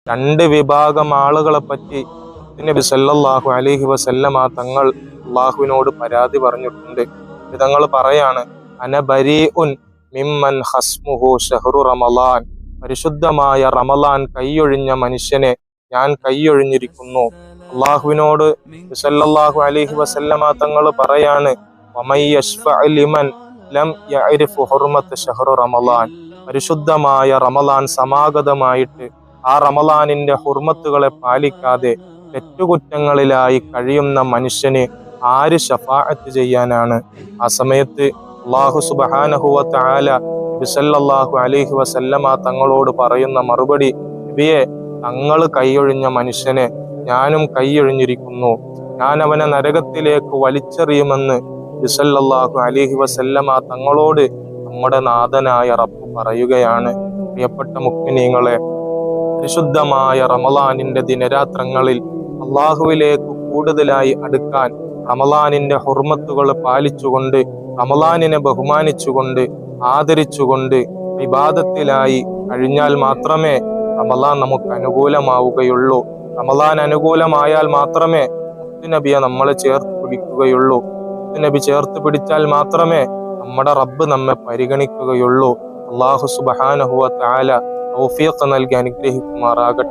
രണ്ട് വിഭാഗം ആളുകളെ പറ്റി നബി സല്ലല്ലാഹു അലൈഹി വസല്ലമ തങ്ങൾ അള്ളാഹുവിനോട് പരാതി പറഞ്ഞിട്ടുണ്ട്. തങ്ങൾ പറയാണ്, അന ബരീഉൻ മിമ്മൻ ഖസ്മുഹു ഷഹ്റു റമളാൻ. പരിശുദ്ധമായ റമളാൻ കൈയൊഴിഞ്ഞ മനുഷ്യനെ ഞാൻ കൈയൊഴിഞ്ഞിരിക്കുന്നു. അള്ളാഹുവിനോട് സല്ലല്ലാഹു അലൈഹി വസല്ലമ തങ്ങൾ പറയാണ്, വമൻ യശ്ഫഅ ലിമൻ ലം യഅരിഫു ഹുർമത ഷഹ്റു റമളാൻ. പരിശുദ്ധമായ റമളാൻ സമാഗതമായിട്ട് ആ റമളാനിന്റെ ഹുർമത്തുകളെ പാലിക്കാതെ തെറ്റുകുറ്റങ്ങളിലായി കഴിയുന്ന മനുഷ്യന് ആര് ശഫാഅത്ത് ചെയ്യാനാണ്? ആ സമയത്ത് അല്ലാഹു സുബ്ഹാനഹു വ തആല നബി സല്ലല്ലാഹു അലൈഹി വസല്ലമ തങ്ങളോട് പറയുന്ന മറുപടി, നബിയെ, തങ്ങൾ കൈയൊഴിഞ്ഞ മനുഷ്യനെ ഞാനും കൈയൊഴിഞ്ഞിരിക്കുന്നു. ഞാൻ അവനെ നരകത്തിലേക്ക് വലിച്ചെറിയുമെന്ന് നബി സല്ലല്ലാഹു അലൈഹി വസല്ലമ തങ്ങളോട് നമ്മുടെ നാഥനായ റബ്ബ് പറയുകയാണ്. പ്രിയപ്പെട്ട മുഅ്മിനീങ്ങളെ, പരിശുദ്ധമായ റമളാനിന്റെ ദിനരാത്രങ്ങളിൽ അള്ളാഹുവിലേക്ക് കൂടുതലായി അടുക്കാൻ റമളാനിന്റെ ഹുർമത്തുകൾ പാലിച്ചുകൊണ്ട്, റമളാനിനെ ബഹുമാനിച്ചുകൊണ്ട്, ആദരിച്ചുകൊണ്ട് ഇബാദത്തിലായി കഴിഞ്ഞാൽ മാത്രമേ റമളാൻ നമുക്ക് അനുകൂലമാവുകയുള്ളൂ. റമളാൻ അനുകൂലമായാൽ മാത്രമേ മുത്തുനബിയെ നമ്മളെ ചേർത്ത് പിടിക്കുകയുള്ളൂ. മുത്തുനബി ചേർത്ത് പിടിച്ചാൽ മാത്രമേ നമ്മുടെ റബ്ബ് നമ്മെ പരിഗണിക്കുകയുള്ളൂ. അല്ലാഹു സുബ്ഹാനഹു വ തആല തൗഫീഖ് നൽകി അനുഗ്രഹിക്കുമാറാകട്ടെ.